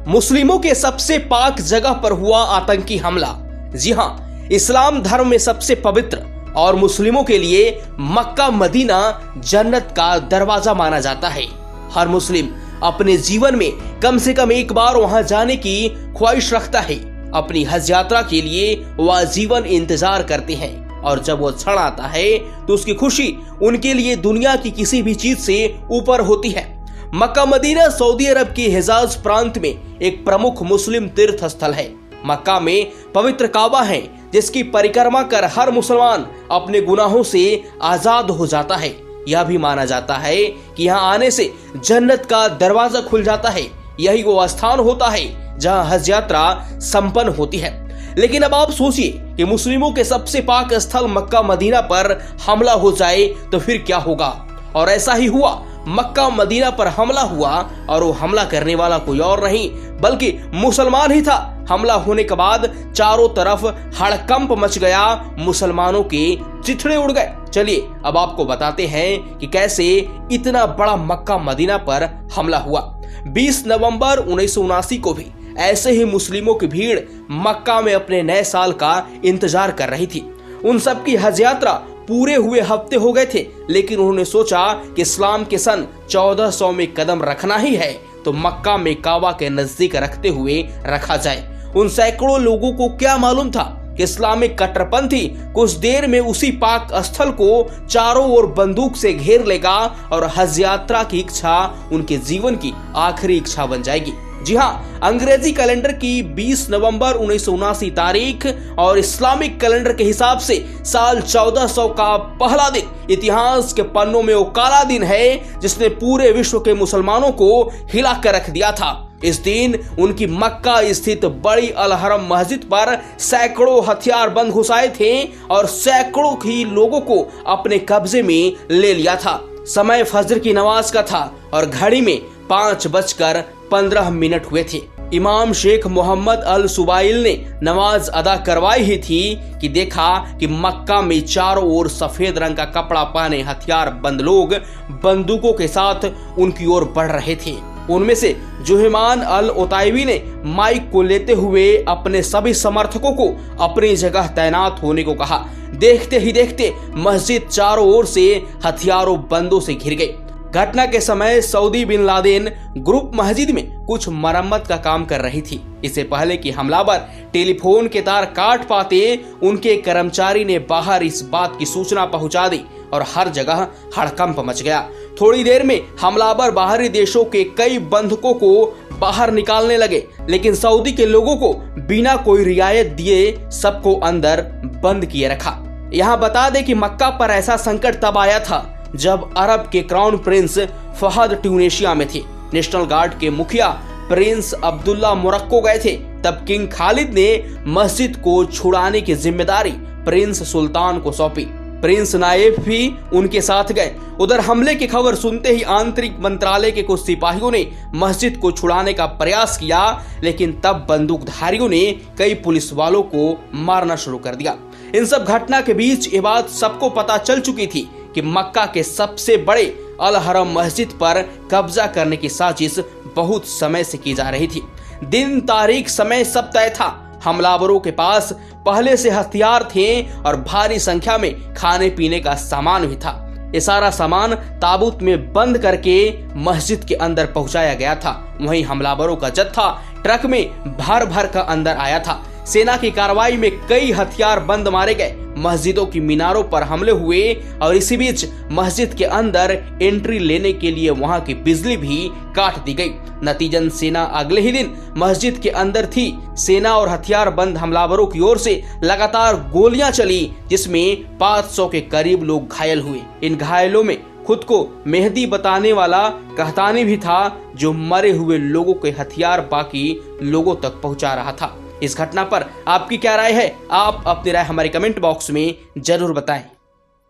मुस्लिमों के सबसे पाक जगह पर हुआ आतंकी हमला। जी हां, इस्लाम धर्म में सबसे पवित्र और मुस्लिमों के लिए मक्का मदीना जन्नत का दरवाजा माना जाता है। हर मुस्लिम अपने जीवन में कम से कम एक बार वहां जाने की ख्वाहिश रखता है। अपनी हज यात्रा के लिए वह जीवन इंतजार करते हैं और जब वो क्षण आता है तो उसकी खुशी उनके लिए दुनिया की किसी भी चीज से ऊपर होती है। मक्का मदीना सऊदी अरब के हिजाज प्रांत में एक प्रमुख मुस्लिम तीर्थ स्थल है। मक्का में पवित्र काबा है जिसकी परिक्रमा कर हर मुसलमान अपने गुनाहों से आजाद हो जाता है। यह भी माना जाता है कि यहाँ आने से जन्नत का दरवाजा खुल जाता है। यही वो स्थान होता है जहाँ हज यात्रा संपन्न होती है। लेकिन अब आप सोचिए कि मुस्लिमों के सबसे पाक स्थल मक्का मदीना पर हमला हो जाए तो फिर क्या होगा। और ऐसा ही हुआ। मक्का मदीना पर हमला हुआ और वो हमला करने वाला कोई और नहीं बल्कि मुसलमान ही था। हमला होने के बाद चारों तरफ हड़कंप मच गया, मुसलमानों के चिथड़े उड़ गए। चलिए अब आपको बताते हैं कि कैसे इतना बड़ा मक्का मदीना पर हमला हुआ। 20 नवंबर 1979 को भी ऐसे ही मुस्लिमों की भीड़ मक्का में अपने नए साल का इंतजार कर रही थी। उन सब की हज यात्रा पूरे हुए हफ्ते हो गए थे, लेकिन उन्होंने सोचा कि इस्लाम के सन 1400 में कदम रखना ही है तो मक्का में काबा के नजदीक रखते हुए रखा जाए। उन सैकड़ों लोगों को क्या मालूम था कि इस्लामिक कट्टरपंथी कुछ देर में उसी पाक स्थल को चारों ओर बंदूक से घेर लेगा और हज यात्रा की इच्छा उनके जीवन की आखिरी इच्छा बन जाएगी। जी हाँ, अंग्रेजी कैलेंडर की 20 नवंबर 1979 तारीख और इस्लामिक कैलेंडर के हिसाब से साल 1400 का पहला दिन इतिहास के पन्नों में वो काला दिन है जिसने पूरे विश्व के मुसलमानों को हिला कर रख दिया था। इस दिन उनकी मक्का स्थित बड़ी अल हरम मस्जिद पर सैकड़ों हथियार बंद घुसाए थे और सैकड़ों ही लोगों को अपने कब्जे में ले लिया था। समय फजर की नमाज का था और घड़ी में 5:15 हुए थे। इमाम शेख मोहम्मद अल सुबाइल ने नमाज अदा करवाई ही थी कि देखा कि मक्का में चारों ओर सफेद रंग का कपड़ा पहने हथियार बंद लोग बंदूकों के साथ उनकी ओर बढ़ रहे थे। उनमें से जुहमान अल उताइवी ने माइक को लेते हुए अपने सभी समर्थकों को अपनी जगह तैनात होने को कहा। देखते ही देखते मस्जिद चारों ओर से हथियारों बंदों से घिर गई। घटना के समय सऊदी बिन लादेन ग्रुप मस्जिद में कुछ मरम्मत का काम कर रही थी। इससे पहले कि हमलावर टेलीफोन के तार काट पाते उनके कर्मचारी ने बाहर इस बात की सूचना पहुंचा दी और हर जगह हड़कंप मच गया। थोड़ी देर में हमलावर बाहरी देशों के कई बंधकों को बाहर निकालने लगे, लेकिन सऊदी के लोगों को बिना कोई रियायत दिए सबको अंदर बंद किए रखा। यहाँ बता दें कि मक्का पर ऐसा संकट तब आया था जब अरब के क्राउन प्रिंस फहद ट्यूनेशिया में थे। नेशनल गार्ड के मुखिया प्रिंस अब्दुल्ला मोरक्को गए थे। तब किंग खालिद ने मस्जिद को छुड़ाने की जिम्मेदारी प्रिंस सुल्तान को सौंपी। प्रिंस नायब भी उनके साथ गए। उधर हमले की खबर सुनते ही आंतरिक मंत्रालय के कुछ सिपाहियों ने मस्जिद को छुड़ाने का प्रयास किया, लेकिन तब बंदूकधारियों ने कई पुलिस वालों को मारना शुरू कर दिया। इन सब घटना के बीच ये बात सबको पता चल चुकी थी कि मक्का के सबसे बड़े अल हरम मस्जिद पर कब्जा करने की साजिश बहुत समय से की जा रही थी। दिन, तारीख, समय सब तय था। हमलावरों के पास पहले से हथियार थे और भारी संख्या में खाने पीने का सामान भी था। ये सारा सामान ताबूत में बंद करके मस्जिद के अंदर पहुंचाया गया था। वहीं हमलावरों का जत्था ट्रक में भर भर कर अंदर आया था। सेना की कार्रवाई में कई हथियार बंद मारे गए। मस्जिदों की मीनारों पर हमले हुए और इसी बीच मस्जिद के अंदर एंट्री लेने के लिए वहां की बिजली भी काट दी गई। नतीजन सेना अगले ही दिन मस्जिद के अंदर थी। सेना और हथियार बंद हमलावरों की ओर से लगातार गोलियां चली, जिसमें 500 के करीब लोग घायल हुए। इन घायलों में खुद को मेहदी बताने वाला कहतानी भी था, जो मरे हुए लोगों के हथियार बाकी लोगों तक पहुंचा रहा था। इस घटना पर आपकी क्या राय है? आप अपनी राय हमारे कमेंट बॉक्स में जरूर बताएं।